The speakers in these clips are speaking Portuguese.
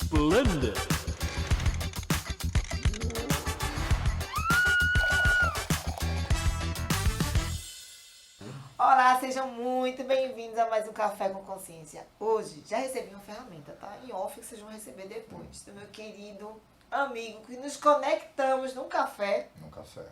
Splendid. Olá, sejam muito bem-vindos a mais um Café com Consciência. Hoje já recebi uma ferramenta, tá? Em off que vocês vão receber depois. Do meu querido amigo que nos conectamos num café. No café.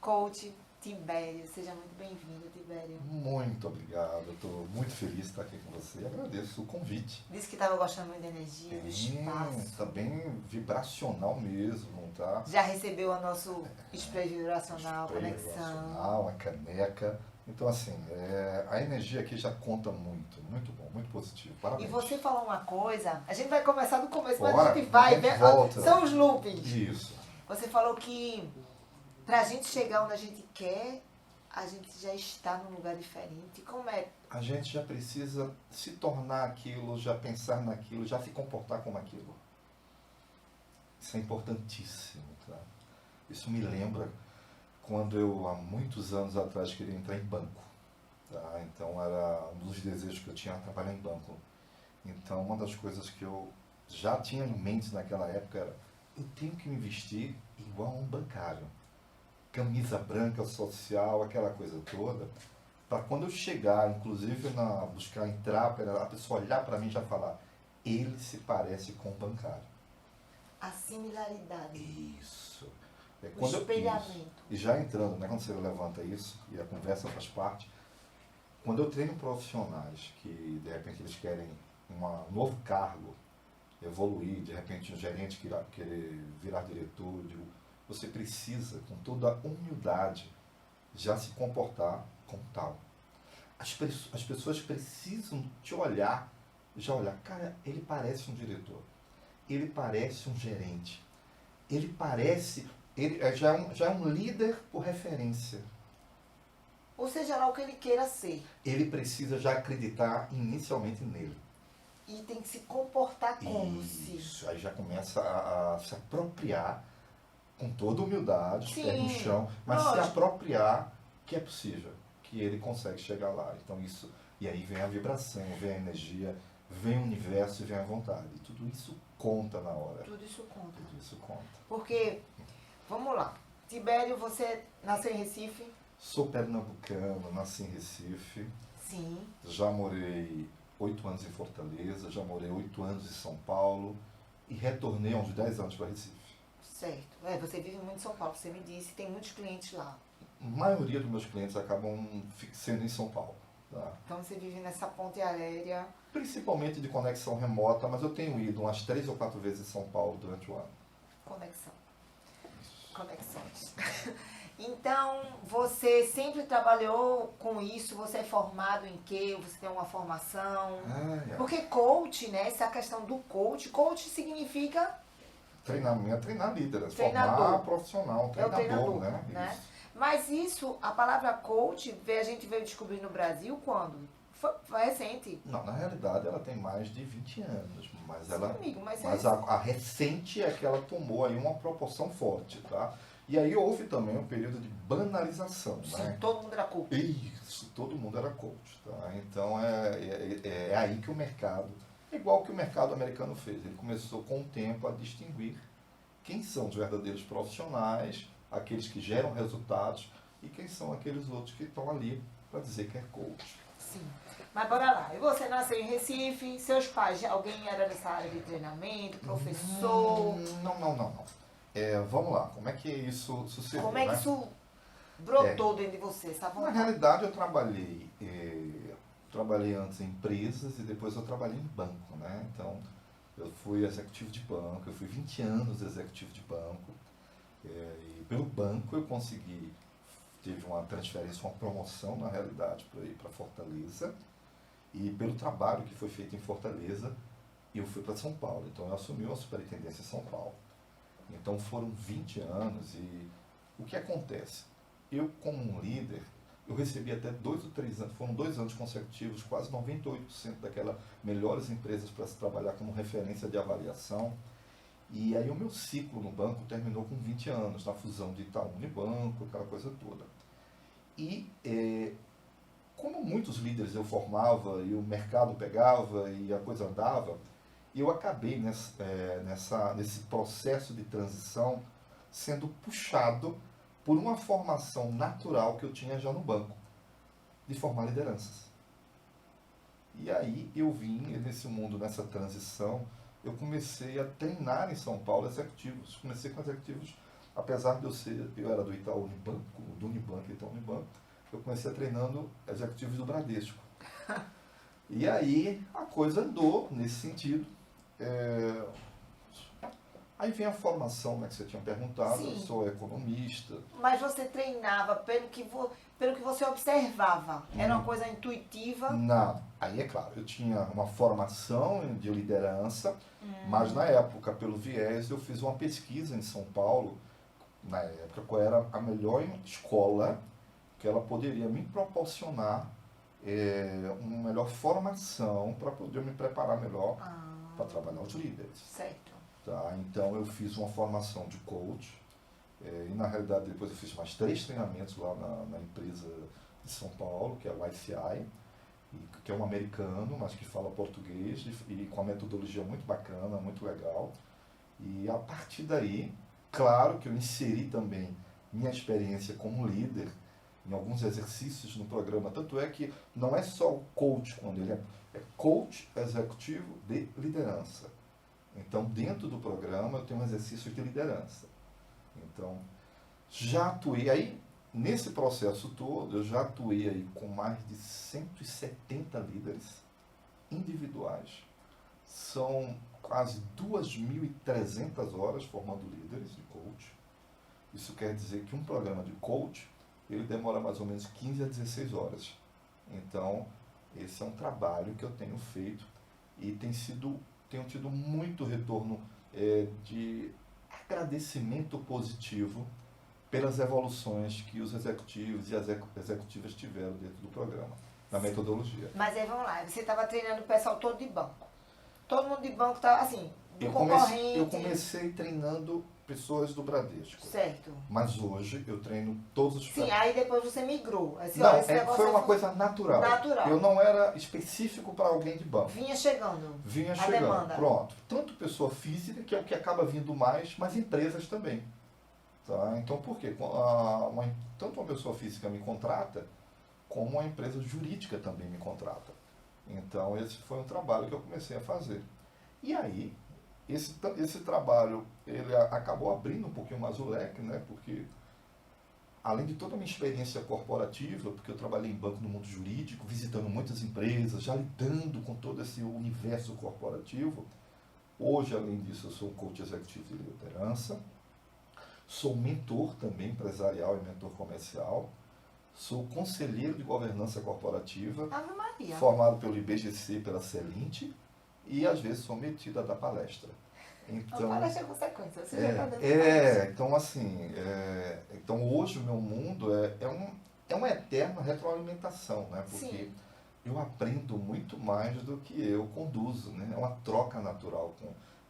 Coach Tibério. Seja muito bem-vindo, Tibério. Muito obrigado, eu estou muito feliz de estar aqui com você. Agradeço o convite. Disse que estava gostando muito da energia, do espaço. Está bem vibracional mesmo, tá? Já recebeu o nosso spray vibracional, Spray conexão. vibracional, a caneca. Então, assim, a energia aqui já conta muito bom, muito positivo. Parabéns. E você falou uma coisa, a gente vai começar do começo, mas Bora, a gente vai ver. volta. São os loopings. Isso. Você falou que pra gente chegar onde a gente quer, a gente já está num lugar diferente. Como é? A gente já precisa se tornar aquilo, já pensar naquilo, já se comportar como aquilo. Isso é importantíssimo, tá? Isso me lembra quando eu, há muitos anos atrás, queria entrar em banco. Tá? Então, era um dos desejos que eu tinha, era trabalhar em banco. Então, uma das coisas que eu já tinha em mente naquela época era: eu tenho que me vestir igual a um bancário. Camisa branca, social, aquela coisa toda. Para quando eu chegar, inclusive, buscar entrar, a pessoa olhar para mim e já falar: ele se parece com um bancário. A similaridade. Isso. O espelhamento. E já entrando, né, quando você levanta isso, e a conversa faz parte, quando eu treino profissionais que, de repente, eles querem um novo cargo, evoluir, de repente, um gerente querer virar diretor, eu digo: você precisa, com toda a humildade, já se comportar como tal. As pessoas precisam te olhar, já olhar: cara, ele parece um diretor, ele parece um gerente, ele parece... Ele já é um líder por referência. Ou seja lá o que ele queira ser. Ele precisa já acreditar inicialmente nele. E tem que se comportar como se. Isso, aí já começa a se apropriar com toda humildade, os pés no chão, mas lógico. se apropriar que é possível, que ele consegue chegar lá. Então isso, e aí vem a vibração, vem a energia, vem o universo e vem a vontade. E tudo isso conta na hora. Tudo isso conta. Tudo isso conta. Porque, vamos lá. Tibério, você nasceu em Recife? Sou pernambucano, nasci em Recife. Sim. Já morei 8 anos em Fortaleza, já morei 8 anos em São Paulo e retornei há uns 10 anos para Recife. Certo. Você vive muito em São Paulo, você me disse, tem muitos clientes lá. A maioria dos meus clientes acabam sendo em São Paulo. Tá? Então você vive nessa ponte aérea. Principalmente de conexão remota, mas eu tenho ido umas 3 ou 4 vezes em São Paulo durante o ano. Conexão. Conexões. Então, você sempre trabalhou com isso? Você é formado em quê? Você tem uma formação? Porque coach, né? Essa questão do coach. Coach significa... Treinamento, treinar líderes, Treinador. formar profissional, É o treinador, né? né? Isso. Mas isso, a palavra coach, a gente veio descobrir no Brasil quando? Foi recente. Não, na realidade ela tem mais de 20 anos, mas Sim, ela... amigo, mas a recente é que ela tomou aí uma proporção forte, tá? E aí houve também um período de banalização, sim, né? todo mundo era coach. Isso, todo mundo era coach, tá? Então é aí que o mercado, igual que o mercado americano fez, ele começou com o tempo a distinguir quem são os verdadeiros profissionais, aqueles que geram resultados e quem são aqueles outros que estão ali para dizer que é coach. Sim. Mas bora lá. E você nasceu em Recife, seus pais, alguém era dessa área de treinamento, professor? Não. Vamos lá, como é que isso sucedeu? Como é que isso brotou dentro de você? Na realidade, eu trabalhei antes em empresas e depois eu trabalhei em banco, né? Então, eu fui executivo de banco, eu fui 20 anos executivo de banco. E pelo banco eu tive uma transferência, uma promoção, na realidade, para ir para Fortaleza. E pelo trabalho que foi feito em Fortaleza, eu fui para São Paulo. Então, eu assumi uma superintendência em São Paulo. Então foram 20 anos e o que acontece? Eu, como um líder, eu recebi até 2 ou 3 anos, foram 2 anos consecutivos, quase 98% daquelas melhores empresas para se trabalhar como referência de avaliação. E aí o meu ciclo no banco terminou com 20 anos, na fusão de Itaú e banco, aquela coisa toda. E como muitos líderes eu formava e o mercado pegava e a coisa andava, eu acabei nesse processo de transição sendo puxado por uma formação natural que eu tinha já no banco, de formar lideranças. E aí eu vim nesse mundo, nessa transição, eu comecei a treinar em São Paulo executivos. Comecei com executivos, apesar de eu era do Itaú Unibanco, do Unibanco, Itaú Unibanco, eu comecei treinando executivos do Bradesco. E aí a coisa andou nesse sentido. Aí vem a formação, né, que você tinha perguntado. Sim. Eu sou economista. Mas você treinava pelo que você observava? Era uma coisa intuitiva? Não. Aí é claro, eu tinha uma formação de liderança, mas na época, pelo viés, eu fiz uma pesquisa em São Paulo, na época, qual era a melhor escola que ela poderia me proporcionar uma melhor formação para poder me preparar melhor para trabalhar os líderes. Certo. Tá? Então eu fiz uma formação de coach, e na realidade depois eu fiz mais 3 treinamentos lá na empresa de São Paulo, que é o YCI, que é um americano, mas que fala português e com uma metodologia muito bacana, muito legal. E a partir daí, claro que eu inseri também minha experiência como líder em alguns exercícios no programa, tanto é que não é só o coach, quando ele é coach executivo de liderança. Então, dentro do programa, eu tenho um exercício de liderança. Então, já atuei aí, nesse processo todo, eu já atuei aí com mais de 170 líderes individuais. São quase 2.300 horas formando líderes de coach. Isso quer dizer que um programa de coach, ele demora mais ou menos 15 a 16 horas. Então, esse é um trabalho que eu tenho feito e tenho tido muito retorno de agradecimento positivo pelas evoluções que os executivos e as executivas tiveram dentro do programa, na metodologia. Mas aí vamos lá, você estava treinando o pessoal todo de banco. Todo mundo de banco estava assim, concorrente. Eu comecei treinando pessoas do Bradesco. Certo. Mas hoje eu treino todos os... Sim, aí depois você migrou. Assim, não, ó, foi uma coisa natural. Eu não era específico para alguém de banco. Vinha chegando. Vinha a chegando. Demanda. Pronto. Tanto pessoa física, que é o que acaba vindo mais, mas empresas também. Tá? Então, por quê? Tanto uma pessoa física me contrata, como uma empresa jurídica também me contrata. Então, esse foi um trabalho que eu comecei a fazer. E aí, esse trabalho, ele acabou abrindo um pouquinho mais o leque, né? Porque, além de toda a minha experiência corporativa, porque eu trabalhei em banco no mundo jurídico, visitando muitas empresas, já lidando com todo esse universo corporativo, hoje, além disso, eu sou um coach executivo de liderança, sou mentor também empresarial e mentor comercial, sou conselheiro de governança corporativa, Ave Maria. formado pelo IBGC, pela Celinte, e às vezes sou metido a dar palestra. Então, a palestra é consequência, você já está dando palestra. Então assim, então hoje o meu mundo é uma eterna retroalimentação, né? Porque Sim. eu aprendo muito mais do que eu conduzo, né? É uma troca natural.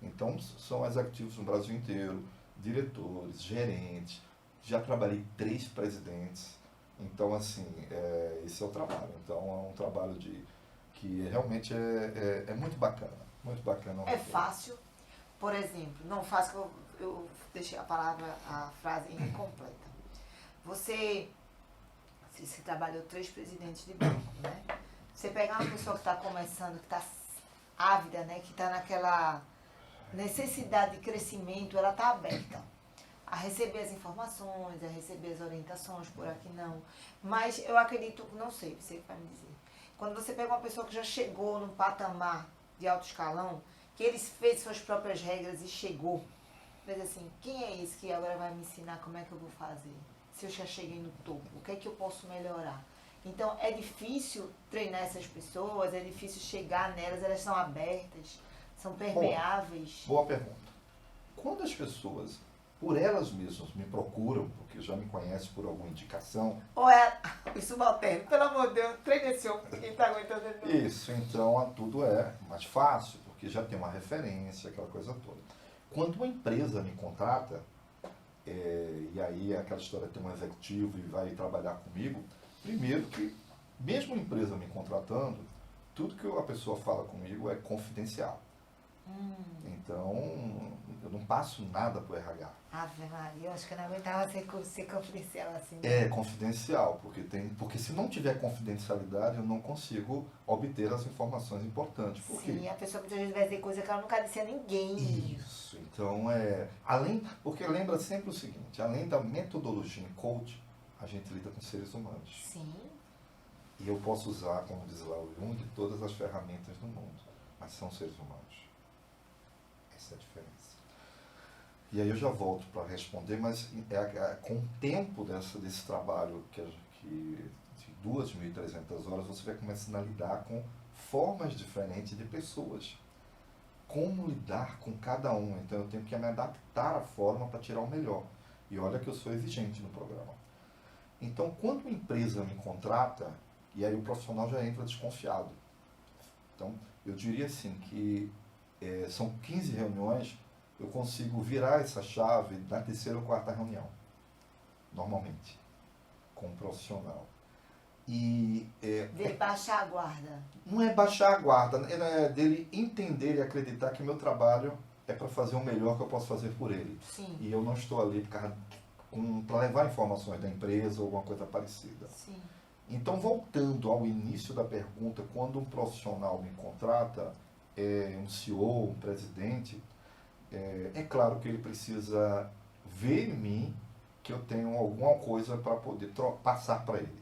Então são executivos no Brasil inteiro, diretores, gerentes, já trabalhei 3 presidentes. Então, assim, esse é o trabalho. Então, é um trabalho que realmente é muito bacana. Muito bacana. É fácil, por exemplo, não fácil, eu deixei a frase incompleta. Você trabalhou 3 presidentes de banco, né? Você pegar uma pessoa que está começando, que está ávida, né? Que está naquela necessidade de crescimento, ela está aberta a receber as informações, a receber as orientações, por aqui não. Mas eu acredito, não sei, você vai me dizer. Quando você pega uma pessoa que já chegou num patamar de alto escalão, que ele fez suas próprias regras e chegou, mas assim, quem é esse que agora vai me ensinar como é que eu vou fazer? Se eu já cheguei no topo, o que é que eu posso melhorar? Então, é difícil treinar essas pessoas, é difícil chegar nelas, elas são abertas, são permeáveis. Boa pergunta. Quando as pessoas, por elas mesmas, me procuram, porque já me conhecem por alguma indicação... Ou é o subalterno, pelo amor de Deus, treine esse homem, quem está aguentando ele. Isso, então tudo é mais fácil, porque já tem uma referência, aquela coisa toda. Quando uma empresa me contrata, e aí é aquela história de ter um executivo e vai trabalhar comigo, primeiro que, mesmo a empresa me contratando, tudo que a pessoa fala comigo é confidencial. Então, eu não passo nada para o RH. Ave Maria, eu acho que eu não aguentava ser confidencial assim. Né? É confidencial, porque se não tiver confidencialidade, eu não consigo obter as informações importantes. Por quê? Sim, a pessoa muitas vezes vai dizer coisa que ela nunca disse a ninguém. Isso, então porque lembra sempre o seguinte, além da metodologia em coach, a gente lida com seres humanos. Sim. E eu posso usar, como diz lá o Jung, todas as ferramentas do mundo, mas são seres humanos. Essa é a diferença. E aí eu já volto para responder, mas com o tempo desse trabalho de 2.300 horas, você vai começando a lidar com formas diferentes de pessoas. Como lidar com cada um. Então eu tenho que me adaptar à forma para tirar o melhor. E olha que eu sou exigente no programa. Então, quando uma empresa me contrata, e aí o profissional já entra desconfiado. Então, eu diria assim que são 15 reuniões, eu consigo virar essa chave na terceira ou quarta reunião, normalmente, com o profissional. Dele baixar a guarda. Não é baixar a guarda, é dele entender e acreditar que meu trabalho é para fazer o melhor que eu posso fazer por ele. Sim. E eu não estou ali para levar informações da empresa ou alguma coisa parecida. Sim. Então, voltando ao início da pergunta, quando um profissional me contrata, um CEO, um presidente, é claro que ele precisa ver em mim que eu tenho alguma coisa para poder passar para ele.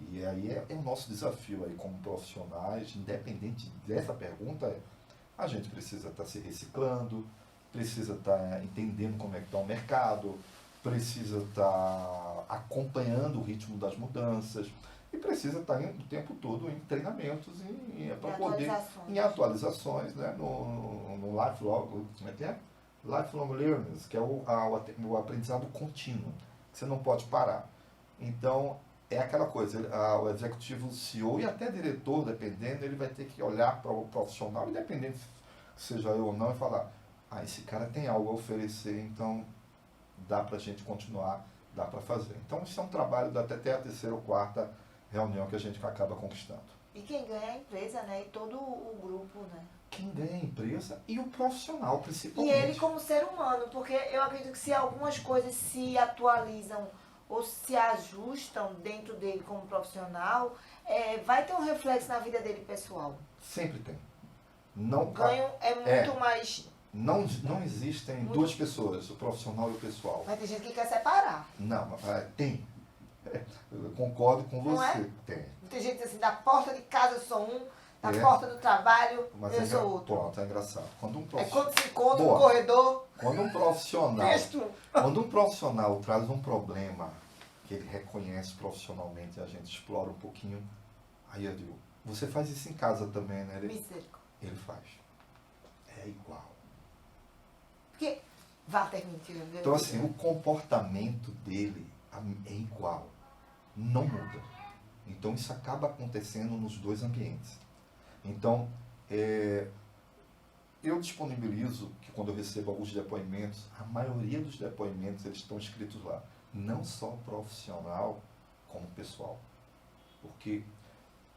E aí é o nosso desafio aí como profissionais, independente dessa pergunta, a gente precisa estar se reciclando, precisa estar entendendo como é que está o mercado, precisa estar acompanhando o ritmo das mudanças e precisa estar o tempo todo em treinamentos para poder em atualizações, né, no lifelong, como é que é? Lifelong learning, que é o aprendizado contínuo, que você não pode parar. Então, é aquela coisa, o executivo CEO e até diretor, dependendo, ele vai ter que olhar para o profissional, independente se seja eu ou não, e falar, esse cara tem algo a oferecer, então dá para a gente continuar, dá para fazer. Então, isso é um trabalho até a terceira ou quarta reunião que a gente acaba conquistando. E quem ganha é a empresa, né? E todo o grupo, né? Quem ganha é a empresa e o profissional, principalmente. E ele como ser humano, porque eu acredito que se algumas coisas se atualizam ou se ajustam dentro dele como profissional, vai ter um reflexo na vida dele pessoal. Sempre tem. Não, o ganho é muito mais... Não existem duas pessoas, o profissional e o pessoal. Mas tem gente que quer separar. Não, tem. Eu concordo com você. Não é? Tem. Tem gente que diz assim, da porta de casa eu sou um, da porta do trabalho eu sou outro. Pronto, é engraçado. Quando se encontra no corredor... Quando um profissional traz um problema que ele reconhece profissionalmente, a gente explora um pouquinho, aí eu digo, você faz isso em casa também, né? Ele faz. É igual. Porque Walter mentiu. Então, assim, o comportamento dele é igual. Não muda. Então, isso acaba acontecendo nos dois ambientes. Então, eu disponibilizo que quando eu recebo alguns depoimentos, a maioria dos depoimentos eles estão escritos lá. Não só profissional, como pessoal. Porque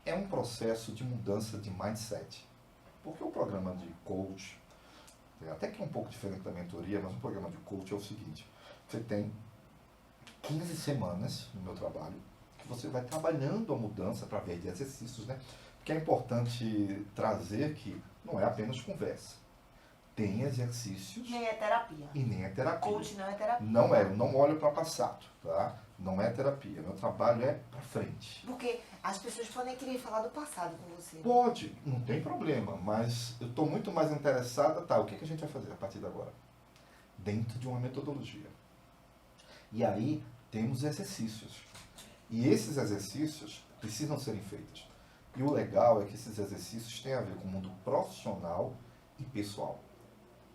é um processo de mudança de mindset. Porque o programa de coach, até que é um pouco diferente da mentoria, mas o programa de coach é o seguinte, você tem 15 semanas no meu trabalho, que você vai trabalhando a mudança através de exercícios, né? Porque é importante trazer que não é apenas conversa. Tem exercícios. Nem é terapia. E nem é terapia. Coach não é terapia. Não é, eu não olho para passado, tá? Não é terapia. Meu trabalho é para frente. Porque as pessoas podem querer falar do passado com você. Pode, não tem problema, mas eu estou muito mais interessada, o que a gente vai fazer a partir de agora? Dentro de uma metodologia. E aí temos exercícios. E esses exercícios precisam serem feitos. E o legal é que esses exercícios têm a ver com o mundo profissional e pessoal.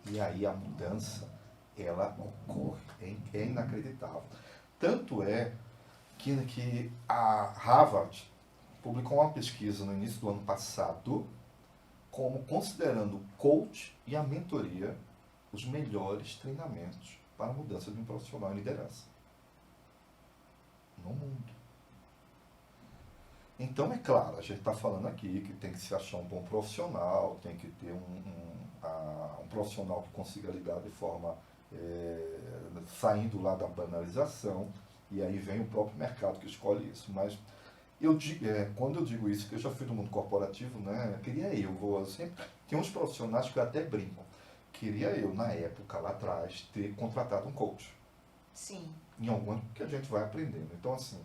E aí a mudança, ela ocorre, é inacreditável. Tanto é que a Harvard publicou uma pesquisa no início do ano passado, como considerando o coach e a mentoria os melhores treinamentos para a mudança de um profissional em liderança no mundo. Então, é claro, a gente está falando aqui que tem que se achar um bom profissional, tem que ter um profissional que consiga lidar de forma saindo lá da banalização, e aí vem o próprio mercado que escolhe isso. Mas quando eu digo isso, que eu já fui do mundo corporativo, né, sempre, tem uns profissionais que eu até brinco, queria eu, na época, lá atrás, ter contratado um coach. Sim. Em algum que a gente vai aprendendo. Então, assim,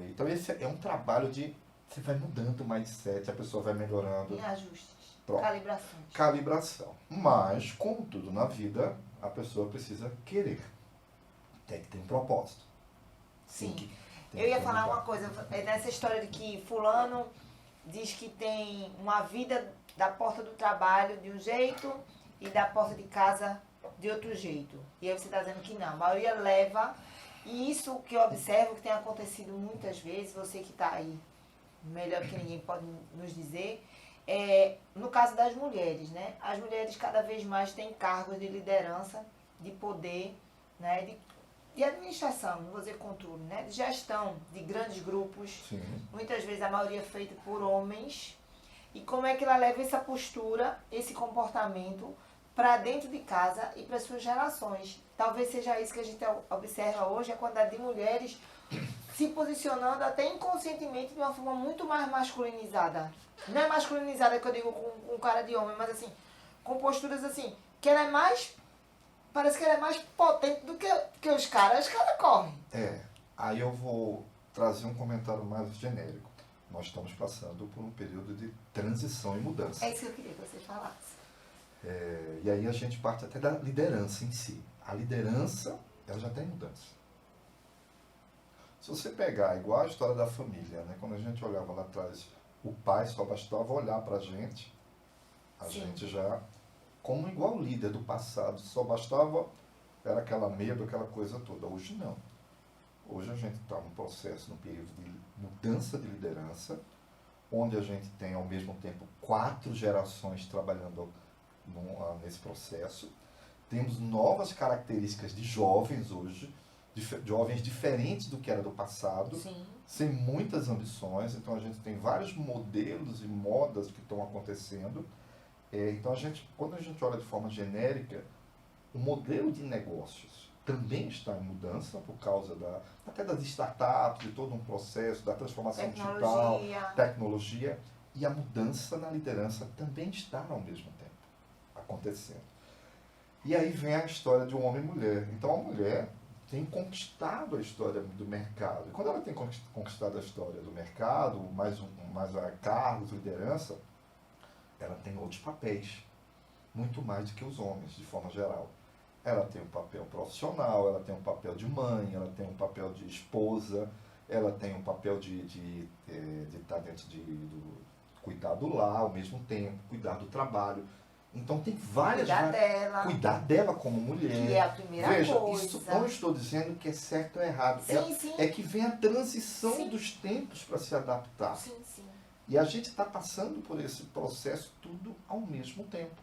então esse é um trabalho de, você vai mudando o mindset, a pessoa vai melhorando. Em ajustes, Pronto. calibrações. Calibração. Mas, como tudo na vida, a pessoa precisa querer. Tem que ter um propósito. Sim. Eu ia falar uma coisa, nessa história de que fulano diz que tem uma vida da porta do trabalho de um jeito e da porta de casa de outro jeito. E aí você está dizendo que não, a maioria leva, e isso que eu observo que tem acontecido muitas vezes, você que está aí, melhor que ninguém pode nos dizer, no caso das mulheres, né? As mulheres cada vez mais têm cargos de liderança, de poder, né? De administração, não vou dizer controle, né? De gestão de grandes grupos, Sim. Muitas vezes a maioria feita por homens. E como é que ela leva essa postura, esse comportamento para dentro de casa e para suas relações? Talvez seja isso que a gente observa hoje, a quantidade de mulheres se posicionando até inconscientemente de uma forma muito mais masculinizada. Não é masculinizada que eu digo com cara de homem, mas assim, com posturas assim, que ela é mais... Parece que ela é mais potente do que os caras correm. Aí eu vou trazer um comentário mais genérico. Nós estamos passando por um período de transição e mudança. É isso que eu queria que você falasse. E aí a gente parte até da liderança em si. A liderança, ela já está em mudança. Se você pegar, igual a história da família, né? Quando a gente olhava lá atrás, o pai só bastava olhar para a gente gente já... como igual líder do passado, só bastava, era aquela medo, aquela coisa toda. Hoje não. Hoje a gente está num processo, num período de mudança de liderança, onde a gente tem ao mesmo tempo 4 gerações trabalhando nesse processo. Temos novas características de jovens hoje, jovens diferentes do que era do passado, Sim. sem muitas ambições. Então a gente tem vários modelos e modas que estão acontecendo. Então, quando a gente olha de forma genérica, o modelo de negócios também está em mudança por causa até das startups, de todo um processo, da transformação digital, tecnologia, e a mudança na liderança também está ao mesmo tempo acontecendo. E aí vem a história de um homem e mulher. Então, a mulher tem conquistado a história do mercado. E quando ela tem conquistado a história do mercado, mais a cargos, liderança, ela tem outros papéis, muito mais do que os homens, de forma geral. Ela tem um papel profissional, ela tem um papel de mãe, ela tem um papel de esposa, ela tem um papel de estar dentro do cuidar do lar ao mesmo tempo, cuidar do trabalho. Então tem várias... Cuidar dela como mulher. Que é a primeira coisa. Isso não estou dizendo que é certo ou errado. Sim. É que vem a transição dos tempos para se adaptar. Sim. E a gente está passando por esse processo tudo ao mesmo tempo.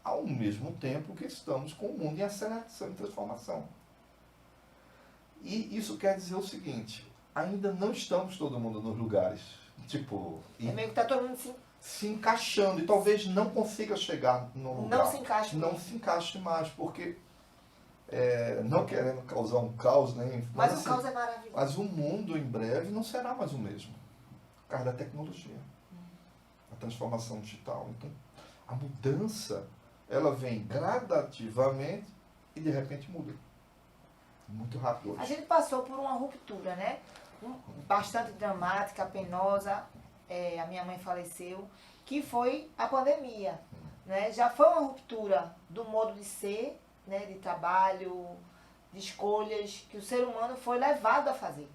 Ao mesmo tempo que estamos com o mundo em aceleração e transformação. E isso quer dizer o seguinte, ainda não estamos todo mundo nos lugares. É meio que está todo mundo se encaixando e talvez não consiga chegar no lugar. Não se encaixe mais, porque não querendo causar um caos, mas o caos é maravilhoso. Mas o mundo em breve não será mais o mesmo. Por causa da tecnologia, a transformação digital. Então, a mudança, ela vem gradativamente e de repente muda. Muito rápido hoje. A gente passou por uma ruptura, né? Bastante dramática, penosa. A minha mãe faleceu, que foi a pandemia. Né? Já foi uma ruptura do modo de ser, né? De trabalho, de escolhas, que o ser humano foi levado a fazer.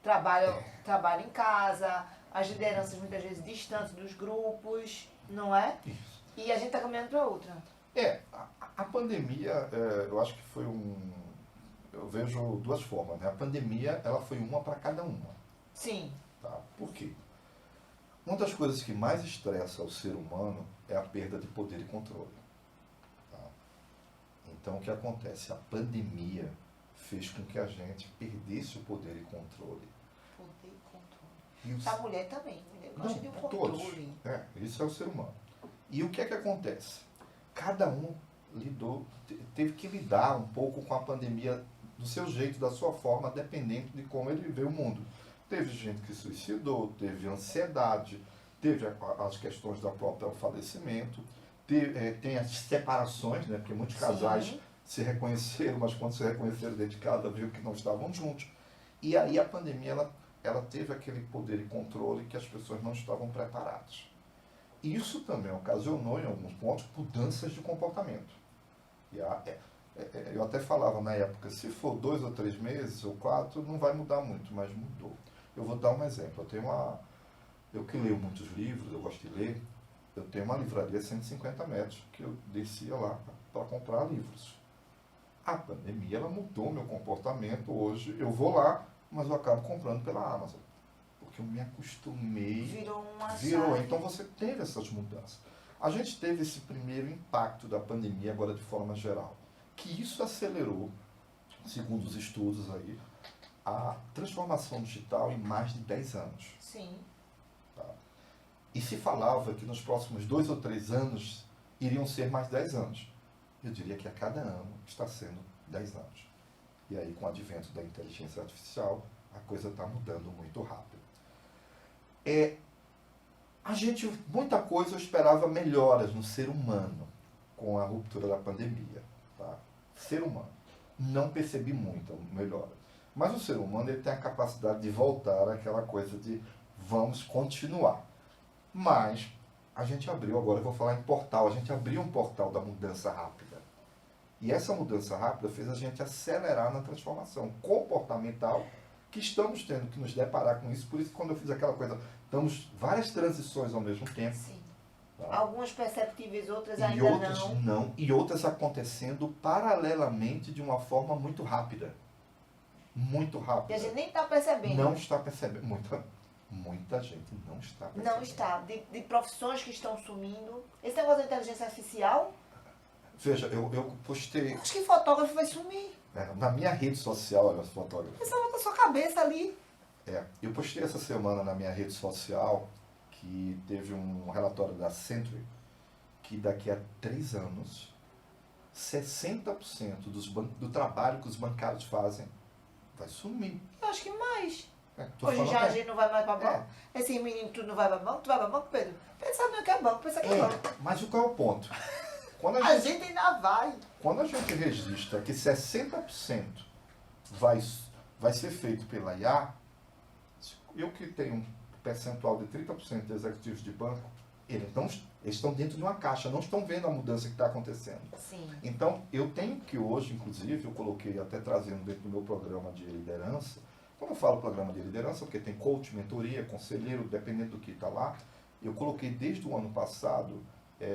Trabalho em casa, as lideranças muitas vezes distantes dos grupos, não é? Isso. E a gente está caminhando para outra. A pandemia, eu acho que foi eu vejo 2 formas, né? A pandemia, ela foi uma para cada uma. Sim. Tá? Por quê? Uma das coisas que mais estressa o ser humano é a perda de poder e controle. Tá? Então, o que acontece? A pandemia fez com que a gente perdesse o poder e controle. A mulher também. Mulher gosta de um controle. Isso é o ser humano. E o que é que acontece? Cada um teve que lidar um pouco com a pandemia do seu jeito, da sua forma, dependendo de como ele vê o mundo. Teve gente que suicidou, teve ansiedade, teve as questões do próprio falecimento, tem as separações, né? Porque muitos casais se reconheceram, mas quando se reconheceram dentro de casa, viu que não estavam juntos. E aí a pandemia, ela teve aquele poder e controle que as pessoas não estavam preparadas. E isso também ocasionou, em alguns pontos, mudanças de comportamento. Eu até falava na época, se for 2 ou 3 meses ou 4, não vai mudar muito, mas mudou. Eu vou dar um exemplo. Eu que leio muitos livros, eu gosto de ler, eu tenho uma livraria a 150 metros, que eu descia lá para comprar livros. A pandemia, ela mudou meu comportamento. Hoje eu vou lá, mas eu acabo comprando pela Amazon. Porque eu me acostumei. Virou uma Virou. chave. Então você teve essas mudanças. A gente teve esse primeiro impacto da pandemia agora de forma geral. Que isso acelerou, segundo os estudos aí, a transformação digital em mais de 10 anos. Sim. Tá? E se falava que nos próximos 2 ou 3 anos iriam ser mais 10 anos. Eu diria que a cada ano está sendo 10 anos. E aí, com o advento da inteligência artificial, a coisa está mudando muito rápido. Muita coisa eu esperava melhoras no ser humano com a ruptura da pandemia. Tá? Ser humano. Não percebi muita melhora. Mas o ser humano ele tem a capacidade de voltar àquela coisa de vamos continuar. Mas a gente abriu, agora eu vou falar em portal, a gente abriu um portal da mudança rápida. E essa mudança rápida fez a gente acelerar na transformação comportamental que estamos tendo que nos deparar com isso. Por isso, quando eu fiz aquela coisa, estamos várias transições ao mesmo tempo. Sim. Tá? Algumas perceptíveis, outras e ainda outras não. E outras acontecendo paralelamente de uma forma muito rápida. Muito rápida. E a gente nem está percebendo. Não está percebendo. Muita gente não está percebendo. Não está. De profissões que estão sumindo. Esse negócio da inteligência artificial. Veja, eu postei. Acho que fotógrafo vai sumir. Na minha rede social, olha, os fotógrafos. Pensa na sua cabeça ali. Eu postei essa semana na minha rede social que teve um relatório da Century que daqui a 3 anos 60% do trabalho que os bancários fazem vai sumir. Eu acho que mais. Hoje já a gente não vai mais para banco. Esses meninos, tu não vai para banco? Tu vai para banco, Pedro? Pensa no que é banco, pensa que é banco. Mas qual é o ponto? Quando a gente ainda vai. Quando a gente registra que 60% vai ser feito pela IA, eu que tenho um percentual de 30% de executivos de banco, eles estão dentro de uma caixa, não estão vendo a mudança que está acontecendo. Sim. Então, eu tenho que hoje, inclusive, eu coloquei até trazendo dentro do meu programa de liderança, quando eu falo programa de liderança, porque tem coach, mentoria, conselheiro, dependendo do que está lá, eu coloquei desde o ano passado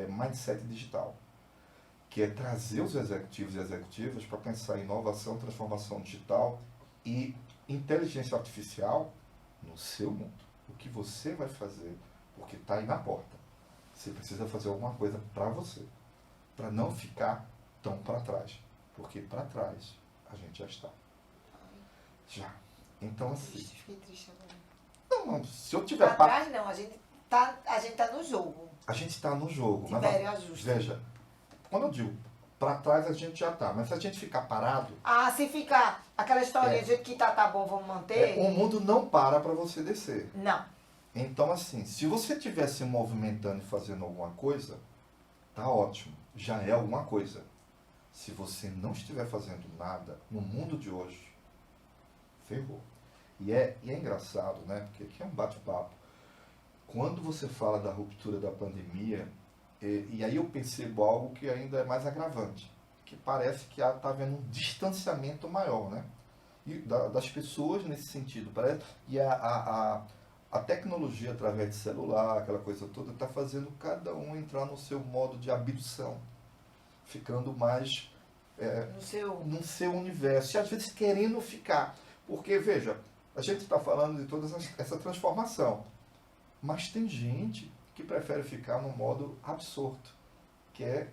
Mindset Digital, que é trazer os executivos e executivas para pensar em inovação, transformação digital e inteligência artificial no seu mundo. O que você vai fazer, porque está aí na porta. Você precisa fazer alguma coisa para você, para não ficar tão para trás, porque para trás a gente já está. Já. Então, assim... Fiquei triste agora. Não, se eu tiver... Para trás não, a gente tá no jogo. A gente está no jogo. Mas, veja, quando eu digo para trás a gente já está, mas se a gente ficar parado... se ficar aquela historinha do jeito que tá bom, vamos manter... o mundo não para você descer. Não. Então, assim, se você estiver se movimentando e fazendo alguma coisa, tá ótimo, já é alguma coisa. Se você não estiver fazendo nada no mundo de hoje, ferrou. E é engraçado, né? Porque aqui é um bate-papo. Quando você fala da ruptura da pandemia, e aí eu percebo algo que ainda é mais agravante, que parece que está havendo um distanciamento maior, né? E das pessoas nesse sentido. Parece, e a tecnologia através de celular, aquela coisa toda, está fazendo cada um entrar no seu modo de abdução, ficando mais no seu universo, e às vezes querendo ficar. Porque, veja, a gente está falando de toda essa transformação, mas tem gente que prefere ficar no modo absorto, que é,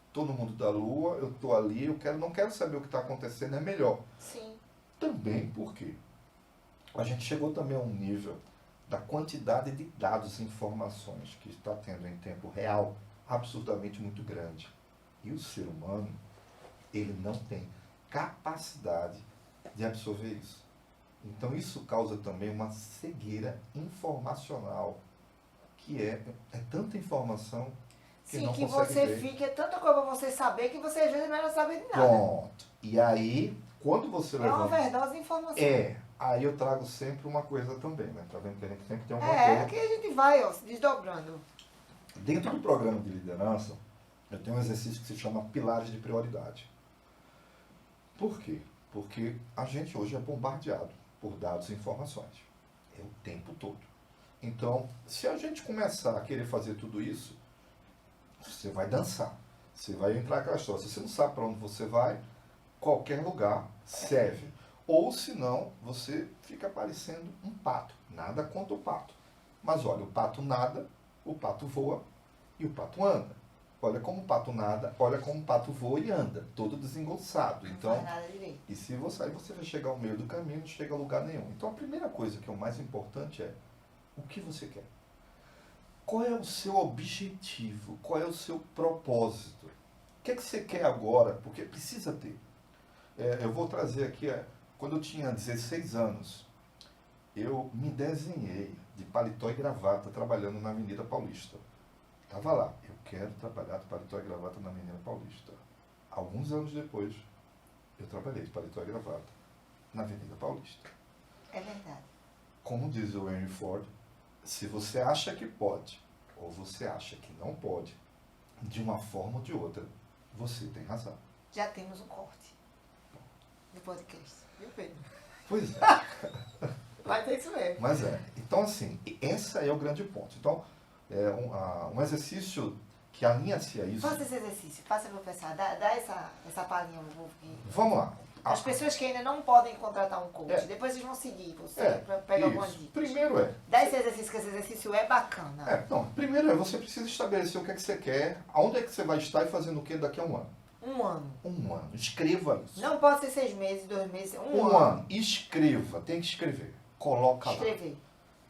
estou no mundo da lua, eu estou ali, não quero saber o que está acontecendo, é melhor. Sim. Também porque a gente chegou também a um nível da quantidade de dados e informações que está tendo em tempo real absurdamente muito grande. E o ser humano, ele não tem capacidade de absorver isso. Então isso causa também uma cegueira informacional, que é tanta informação que Sim, não que consegue você ver. fica, é tanta coisa pra você saber que você às vezes não sabe de nada. Pronto. E aí, quando você É uma levanta... overdose de informação. Aí eu trago sempre uma coisa também, né? Tá vendo que a gente sempre tem alguma É, coisa. que a gente vai, ó, se desdobrando. Dentro do programa de liderança, eu tenho um exercício que se chama Pilares de Prioridade. Por quê? Porque a gente hoje é bombardeado por dados e informações. É o tempo todo. Então, se a gente começar a querer fazer tudo isso, você vai dançar. Você vai entrar naquela história. Se você não sabe para onde você vai, qualquer lugar serve. Ou senão, você fica parecendo um pato. Nada contra o pato. Mas olha, o pato nada, o pato voa e o pato anda. Olha como o pato nada, olha como o pato voa e anda, todo desengonçado. Então, Não faz nada direito. e se você, aí você vai chegar ao meio do caminho, não chega a lugar nenhum. Então a primeira coisa que é o mais importante é o que você quer. Qual é o seu objetivo? Qual é o seu propósito? O que é que você quer agora? Porque precisa ter. Eu vou trazer aqui, quando eu tinha 16 anos, eu me desenhei de paletó e gravata trabalhando na Avenida Paulista. Estava lá, eu quero trabalhar de paletó e gravata na Avenida Paulista. Alguns anos depois, eu trabalhei de paletó e gravata na Avenida Paulista. É verdade. Como diz o Henry Ford, se você acha que pode, ou você acha que não pode, de uma forma ou de outra, você tem razão. Já temos um corte do podcast. Viu, Pedro? Pois é. Mas é isso mesmo. Mas então assim, esse é o grande ponto. Então, um exercício que alinha-se a isso. Faça esse exercício, faça para o pessoal, dá essa palhinha ao povo aqui. Vamos lá. As pessoas que ainda não podem contratar um coach, depois vocês vão seguir você para pegar algumas dicas. Primeiro Dá esse exercício, que esse exercício é bacana. Primeiro você precisa estabelecer o que é que você quer, aonde é que você vai estar e fazendo o que daqui a um ano. Um ano. Um ano. Escreva isso. Não pode ser 6 meses, 2 meses, um ano. Escreva, tem que escrever. Coloca Escrever. lá.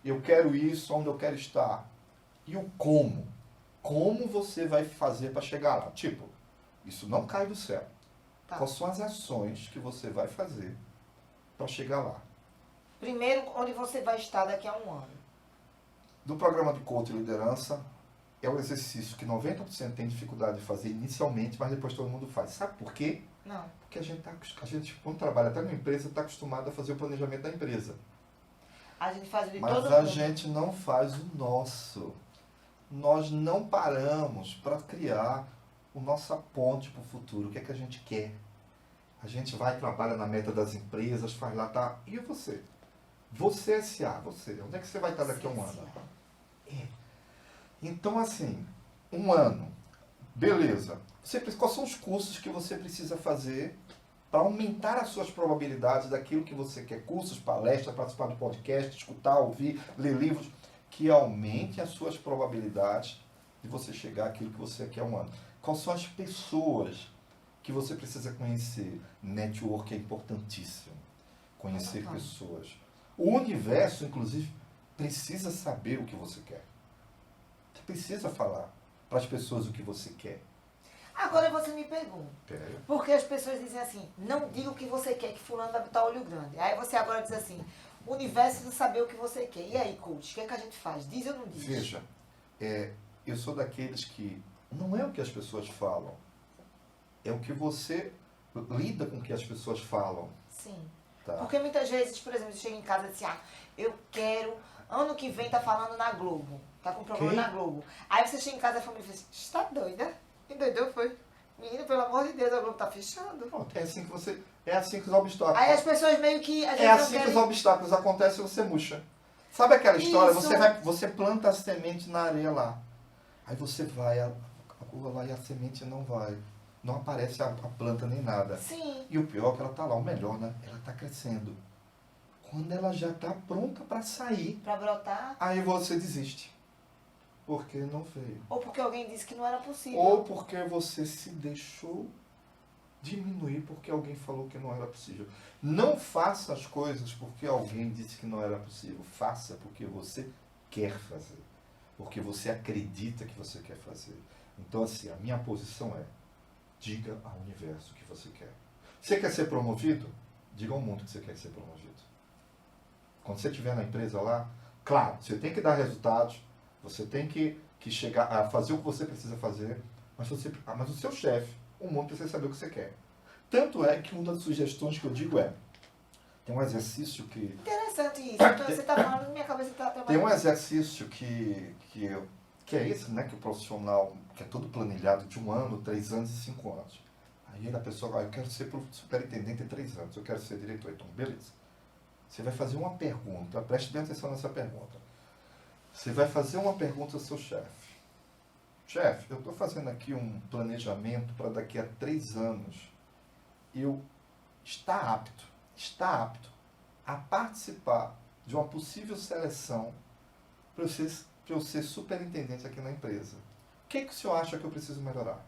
Eu quero isso, onde eu quero estar. E o como. Como você vai fazer para chegar lá? Tipo, isso não cai do céu. Tá. Quais são as ações que você vai fazer para chegar lá? Primeiro, onde você vai estar daqui a um ano. Do programa de coach e liderança, é o exercício que 90% tem dificuldade de fazer inicialmente, mas depois todo mundo faz. Sabe por quê? Não. Porque a gente quando trabalha até numa empresa, está acostumado a fazer o planejamento da empresa. A gente faz o de mas todo a mundo. gente não faz o nosso. Nós não paramos para criar a nossa ponte para o futuro. O que é que a gente quer? A gente vai, trabalha na meta das empresas, faz lá, tá? E você? Você S.A., você. Onde é que você vai estar daqui a um ano? Então, assim, um ano. Beleza. Quais são os cursos que você precisa fazer para aumentar as suas probabilidades daquilo que você quer? Cursos, palestras, participar do podcast, escutar, ouvir, ler livros, que aumente as suas probabilidades de você chegar àquilo que você quer um ano. Quais são as pessoas que você precisa conhecer? Network é importantíssimo. Conhecer pessoas. O universo, inclusive, precisa saber o que você quer. Você precisa falar para as pessoas o que você quer. Agora você me pergunta. Porque as pessoas dizem assim, não diga o que você quer, que fulano vai botar olho grande. Aí você agora diz assim, o universo precisa saber o que você quer. E aí, coach, o que é que a gente faz? Diz ou não diz? Veja, eu sou daqueles que não é o que as pessoas falam, é o que você lida com o que as pessoas falam. Sim. Tá? Porque muitas vezes, por exemplo, você chega em casa e diz assim, eu quero, ano que vem tá falando na Globo, tá com programa na Globo. Aí você chega em casa e a família diz, está doida? Endoidou, foi? Menino, pelo amor de Deus, a Globo tá fechando. Pronto, é assim que os obstáculos... Aí as pessoas meio que... que os obstáculos acontecem e você murcha. Sabe aquela história? Você planta a semente na areia lá. Aí você vai, a curva vai e a semente não vai. Não aparece a planta nem nada. Sim. E o pior é que ela tá lá, o melhor, né? Ela tá crescendo. Quando ela já tá pronta para sair... Para brotar. Aí você desiste. Porque não veio. Ou porque alguém disse que não era possível. Ou porque você se deixou diminuir porque alguém falou que não era possível. Não faça as coisas porque alguém disse que não era possível. Faça porque você quer fazer. Porque você acredita que você quer fazer. Então, assim, a minha posição é: diga ao universo o que você quer. Você quer ser promovido? Diga ao mundo que você quer ser promovido. Quando você estiver na empresa lá, claro, você tem que dar resultados, você tem que chegar a fazer o que você precisa fazer, mas o seu chefe, o mundo precisa saber o que você quer. Tanto é que uma das sugestões que eu digo é, tem um exercício que... Interessante isso. Então, você está falando, minha cabeça está trabalhando. Tem um exercício que é esse, né, que o profissional, que é todo planilhado de 1 ano, 3 anos e 5 anos. Aí a pessoa, eu quero ser superintendente em 3 anos, eu quero ser diretor. Então, beleza. Você vai fazer uma pergunta, preste bem atenção nessa pergunta. Você vai fazer uma pergunta ao seu chefe. Chefe, eu estou fazendo aqui um planejamento para daqui a 3 anos. Eu está apto a participar de uma possível seleção para eu ser superintendente aqui na empresa. O que o senhor acha que eu preciso melhorar?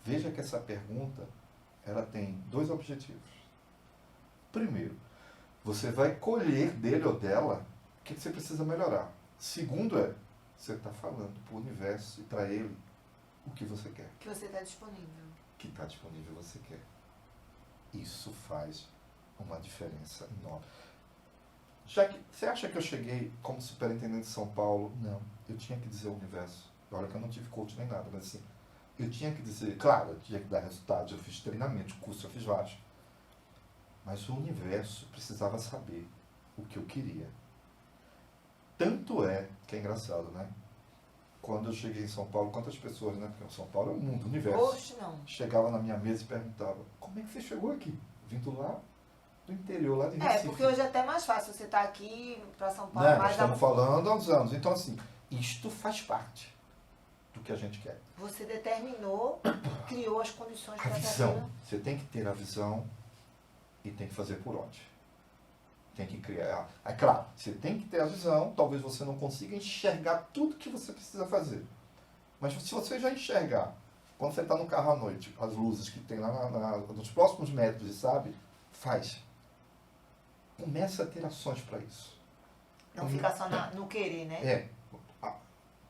Veja que essa pergunta, ela tem 2 objetivos. Primeiro, você vai colher dele ou dela o que você precisa melhorar. Segundo você está falando para o universo e para ele o que você quer. Que você está disponível. Que está disponível você quer. Isso faz uma diferença enorme. Já que, você acha que eu cheguei como superintendente de São Paulo? Não. Eu tinha que dizer ao universo. Olha que eu não tive coach nem nada, mas assim, eu tinha que dizer, claro, eu tinha que dar resultados, eu fiz treinamento, curso, eu fiz vários. Mas o universo precisava saber o que eu queria. Tanto é que é engraçado, né? Quando eu cheguei em São Paulo, quantas pessoas, né? Porque São Paulo é o mundo, o universo. Oxe, não. Chegava na minha mesa e perguntava, como é que você chegou aqui? Vindo lá do interior, lá de Recife. Porque hoje é até mais fácil você estar aqui para São Paulo. Né? Nós estamos falando há uns anos. Então, assim, isto faz parte do que a gente quer. Você determinou, criou as condições A para visão. aquilo. Você tem que ter a visão e tem que fazer por onde? Tem que criar. É claro, você tem que ter a visão, talvez você não consiga enxergar tudo que você precisa fazer. Mas se você já enxergar, quando você está no carro à noite, as luzes que tem lá nos próximos metros, sabe? Faz. Começa a ter ações para isso. Não ficar só no querer, né?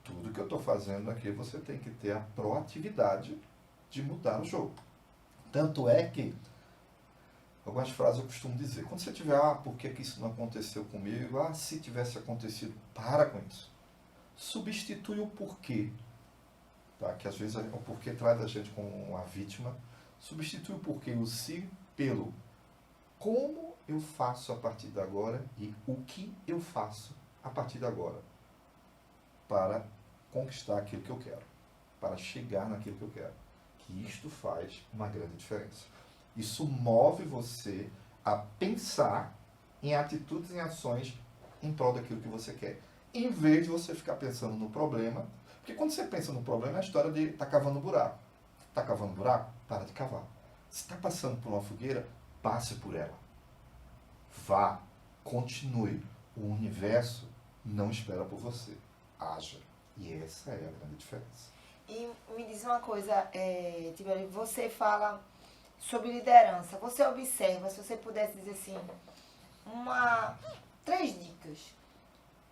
Tudo que eu estou fazendo aqui, você tem que ter a proatividade de mudar o jogo. Tanto é que, algumas frases eu costumo dizer, quando você tiver, por que isso não aconteceu comigo? Se tivesse acontecido, para com isso. Substitui o porquê. Tá? Que às vezes o porquê traz a gente como uma vítima. Substitui o porquê, o se, pelo como eu faço a partir de agora e o que eu faço a partir de agora para conquistar aquilo que eu quero, para chegar naquilo que eu quero. Que isto faz uma grande diferença. Isso move você a pensar em atitudes, em ações em prol daquilo que você quer. Em vez de você ficar pensando no problema, porque quando você pensa no problema é a história de estar cavando buraco. Está cavando buraco? Para de cavar. Se está passando por uma fogueira, passe por ela. Vá, continue. O universo não espera por você. Haja. E essa é a grande diferença. E me diz uma coisa, Tibério, você fala sobre liderança. Você observa, se você pudesse dizer assim, 3 dicas.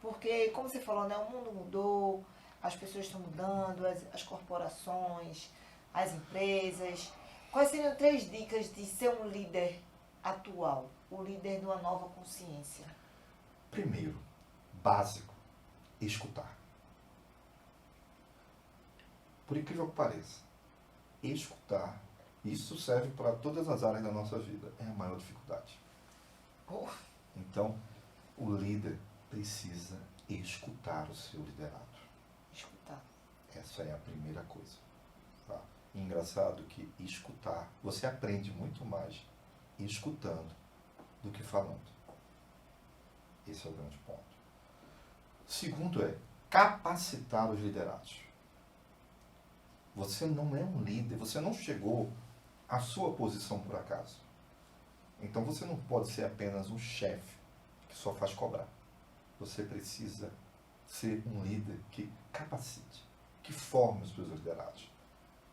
Porque, como você falou, né, o mundo mudou, as pessoas estão mudando, as corporações, as empresas. Quais seriam 3 dicas de ser um líder atual, o líder de uma nova consciência? Primeiro, básico, escutar. Por incrível que pareça, escutar, isso serve para todas as áreas da nossa vida, é a maior dificuldade. Então, o líder precisa escutar o seu liderado. Escutar. Essa é a primeira coisa. Tá? E engraçado que escutar, você aprende muito mais escutando do que falando. Esse é o grande ponto. Segundo é capacitar os liderados. Você não é um líder, você não chegou à sua posição por acaso. Então você não pode ser apenas um chefe que só faz cobrar. Você precisa ser um líder que capacite, que forme os seus liderados.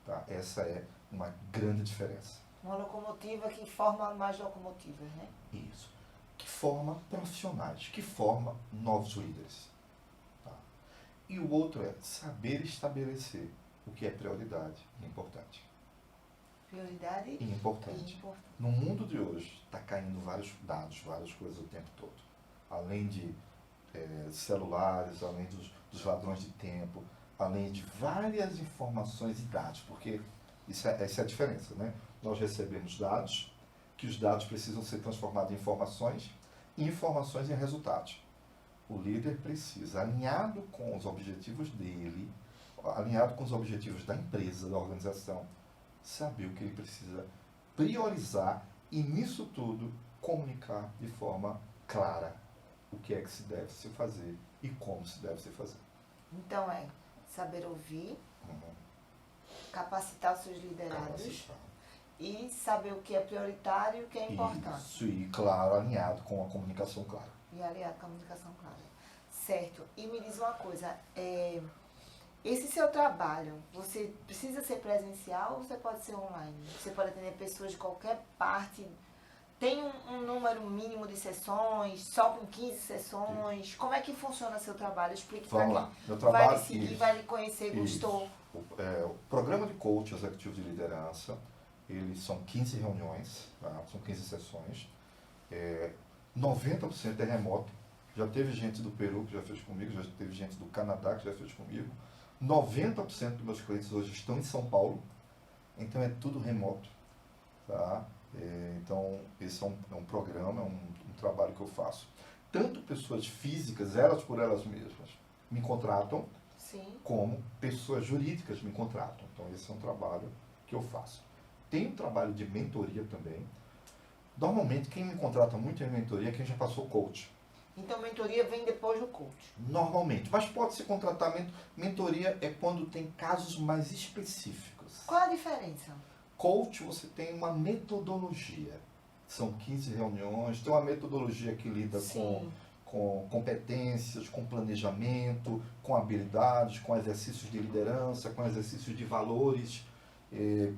Tá? Essa é uma grande diferença. Uma locomotiva que forma mais locomotivas, né? Isso. Que forma profissionais, que forma novos líderes. Tá? E o outro é saber estabelecer o que é prioridade e importante. Prioridade E importante. No mundo de hoje, está caindo vários dados, várias coisas o tempo todo. Além de celulares, além dos ladrões de tempo, além de várias informações e dados, porque essa é a diferença, né? Nós recebemos dados, que os dados precisam ser transformados em informações, e informações em resultados. O líder precisa, alinhado com os objetivos dele, alinhado com os objetivos da empresa, da organização, saber o que ele precisa priorizar e, nisso tudo, comunicar de forma clara o que é que se deve se fazer e como se deve se fazer. Então saber ouvir, capacitar os seus liderados e saber o que é prioritário e o que é importante. Isso, e claro, alinhado com a comunicação clara. E alinhado com a comunicação clara. Certo. E me diz uma coisa, esse seu trabalho, você precisa ser presencial ou você pode ser online? Você pode atender pessoas de qualquer parte? Tem um número mínimo de sessões, só com 15 sessões? Isso. Como é que funciona seu trabalho? Explique para quem Meu trabalho, vai lhe seguir, vai lhe conhecer, gostou. O programa de coach executivo de liderança, eles são 15 reuniões, tá? São 15 sessões. 90% é remoto. Já teve gente do Peru que já fez comigo, já teve gente do Canadá que já fez comigo. 90% dos meus clientes hoje estão em São Paulo, então é tudo remoto. Tá? Então, esse é um programa, um trabalho que eu faço. Tanto pessoas físicas, elas por elas mesmas, me contratam, Sim. como pessoas jurídicas me contratam. Então, esse é um trabalho que eu faço. Tem um trabalho de mentoria também. Normalmente, quem me contrata muito em mentoria é quem já passou coach. Então, mentoria vem depois do coach? Normalmente, mas pode se contratar mentoria é quando tem casos mais específicos. Qual a diferença? Coach, você tem uma metodologia. São 15 reuniões, tem uma metodologia que lida com competências, com planejamento, com habilidades, com exercícios de liderança, com exercícios de valores,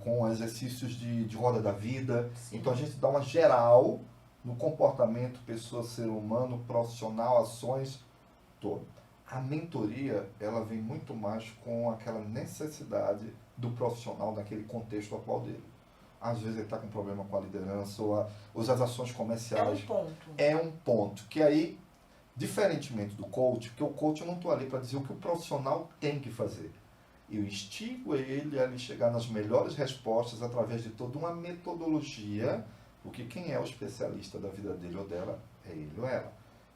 com exercícios de roda da vida. Sim. Então a gente dá uma geral no comportamento, pessoa, ser humano, profissional, ações, todo. A mentoria, ela vem muito mais com aquela necessidade do profissional naquele contexto atual dele. Às vezes ele está com problema com a liderança ou as ações comerciais. É um ponto. É um ponto. Que aí, diferentemente do coach, porque o coach eu não estou ali para dizer o que o profissional tem que fazer. Eu instigo ele a chegar nas melhores respostas através de toda uma metodologia, porque quem é o especialista da vida dele ou dela é ele ou ela.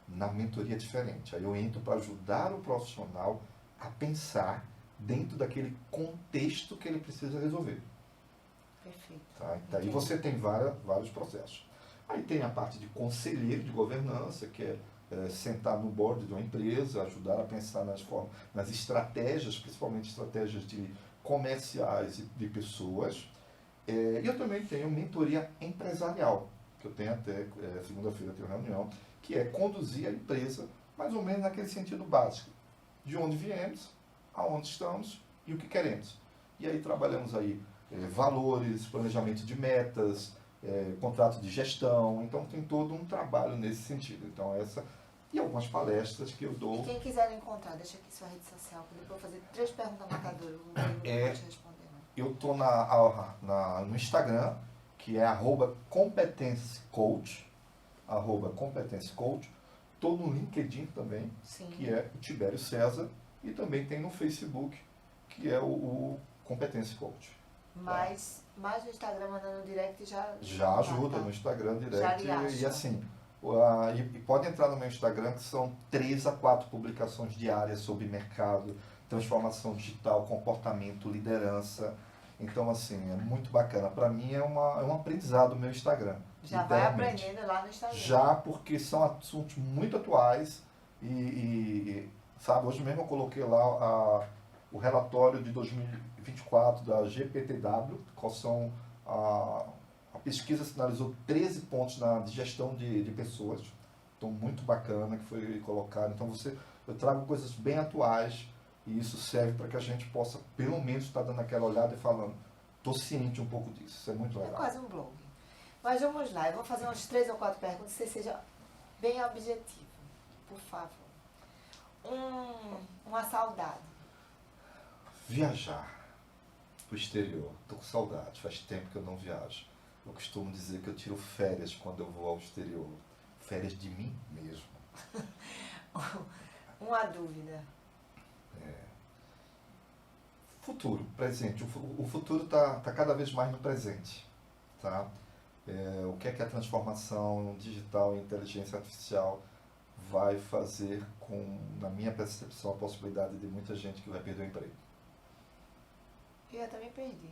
Na mentoria é diferente. Aí eu entro para ajudar o profissional a pensar dentro daquele contexto que ele precisa resolver. Perfeito. Tá? Daí você tem vários processos. Aí tem a parte de conselheiro de governança, que é sentar no board de uma empresa, ajudar a pensar nas estratégias, principalmente estratégias comerciais e de pessoas. E eu também tenho mentoria empresarial, que eu tenho até segunda-feira, tenho reunião, que é conduzir a empresa, mais ou menos naquele sentido básico, de onde viemos, aonde estamos e o que queremos. E aí trabalhamos aí valores, planejamento de metas, contrato de gestão, então tem todo um trabalho nesse sentido. Então e algumas palestras que eu dou. E quem quiser encontrar, deixa aqui sua rede social, para depois fazer 3 perguntas matadoras, o Rodrigo não pode responder. Eu estou no Instagram, que é @competencecoach, @competencecoach. Estou no LinkedIn também, Sim. Que é o Tibério César, e também tem no Facebook, que é o Competence Coach. Mas no Instagram, mandando direct, já ajuda no Instagram direct. E assim, e pode entrar no meu Instagram, que são 3 a 4 publicações diárias sobre mercado, transformação digital, comportamento, liderança. Então, assim, é muito bacana. Para mim é um aprendizado o meu Instagram. Já vai aprendendo lá no Instagram. Já, porque são assuntos muito atuais e sabe, hoje mesmo eu coloquei lá o relatório de 2024 da GPTW, qual são a pesquisa sinalizou 13 pontos de gestão de pessoas. Então, muito bacana que foi colocado. Então, eu trago coisas bem atuais e isso serve para que a gente possa, pelo menos, estar dando aquela olhada e falando, estou ciente um pouco disso. Isso é muito É legal. quase um blog. Mas vamos lá, eu vou fazer umas 3 ou 4 perguntas, você seja bem objetivo, por favor. Uma saudade. Viajar para o exterior. Estou com saudade, faz tempo que eu não viajo. Eu costumo dizer que eu tiro férias quando eu vou ao exterior. Férias de mim mesmo. Uma dúvida. Futuro, presente. O futuro está cada vez mais no presente. Tá? O que é a transformação digital e inteligência artificial vai fazer com, na minha percepção, a possibilidade de muita gente que vai perder o emprego. Eu também perdi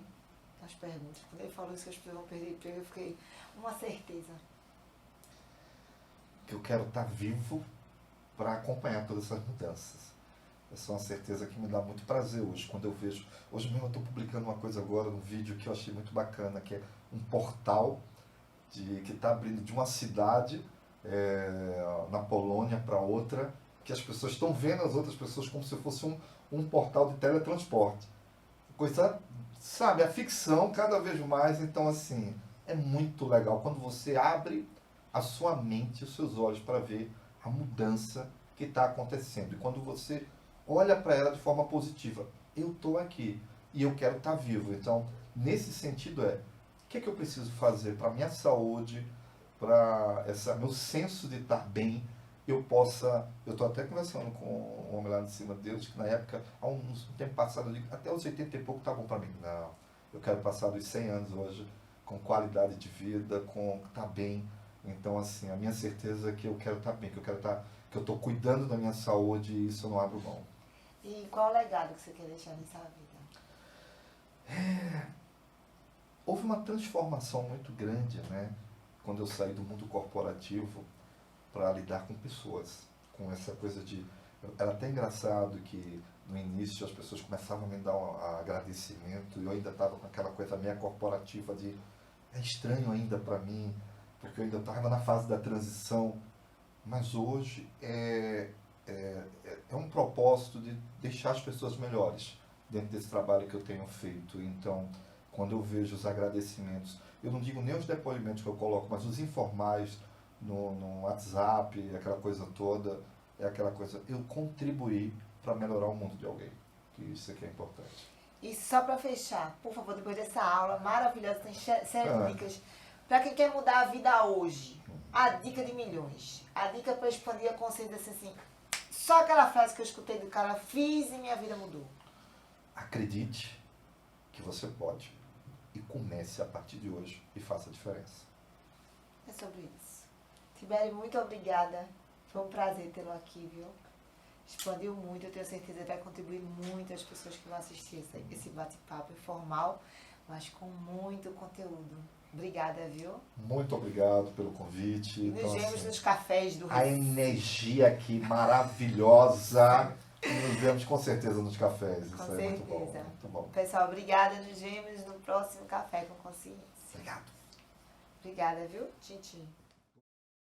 as perguntas. Quando ele falou isso que as pessoas vão perder emprego, eu fiquei uma certeza. Que eu quero estar vivo para acompanhar todas essas mudanças. Essa é uma certeza que me dá muito prazer hoje, quando eu vejo... Hoje mesmo eu estou publicando uma coisa agora, um vídeo que eu achei muito bacana, que é um portal que está abrindo de uma cidade na Polônia para outra, que as pessoas estão vendo as outras pessoas como se fosse um portal de teletransporte. Coisa, sabe, a ficção cada vez mais, então assim, é muito legal quando você abre a sua mente, os seus olhos para ver a mudança que está acontecendo. E quando você olha para ela de forma positiva, eu estou aqui e eu quero estar vivo. Então, nesse sentido o que eu preciso fazer para a minha saúde, para meu senso de estar bem, eu estou até conversando com um homem lá de cima de Deus, que na época, há um tempo passado, eu digo, até os 80 e pouco tá bom para mim. Não, eu quero passar dos 100 anos hoje, com qualidade de vida, com estar bem. Então, assim, a minha certeza é que eu quero estar bem, que eu estou cuidando da minha saúde e isso eu não abro mão. E qual o legado que você quer deixar nessa vida? Houve uma transformação muito grande, né? Quando eu saí do mundo corporativo para lidar com pessoas, com essa coisa de... Era até engraçado que no início as pessoas começavam a me dar um agradecimento e eu ainda estava com aquela coisa meio corporativa de... É estranho ainda para mim, porque eu ainda estava na fase da transição, mas hoje é um propósito de deixar as pessoas melhores dentro desse trabalho que eu tenho feito. Então, quando eu vejo os agradecimentos, eu não digo nem os depoimentos que eu coloco, mas os informais no WhatsApp, aquela coisa toda, é aquela coisa, eu contribuí para melhorar o mundo de alguém, que isso aqui é importante. E só para fechar, por favor, depois dessa aula maravilhosa, tem séries dicas para quem quer mudar a vida hoje. A dica de milhões. A dica para expandir a consciência assim. Só aquela frase que eu escutei do cara, fiz e minha vida mudou. Acredite que você pode. E comece a partir de hoje e faça a diferença. É sobre isso. Tibério, muito obrigada. Foi um prazer tê-lo aqui, viu? Expandiu muito, eu tenho certeza que vai contribuir muito às pessoas que vão assistir esse bate-papo informal, mas com muito conteúdo. Obrigada, viu? Muito obrigado pelo convite. E nos vemos nos cafés do Recife. A energia aqui maravilhosa. E nos vemos com certeza nos cafés. Isso é muito bom, muito bom. Pessoal, obrigada. Nos vemos no próximo Café com Consciência. Obrigado. Obrigada, viu? Tchim, tchim.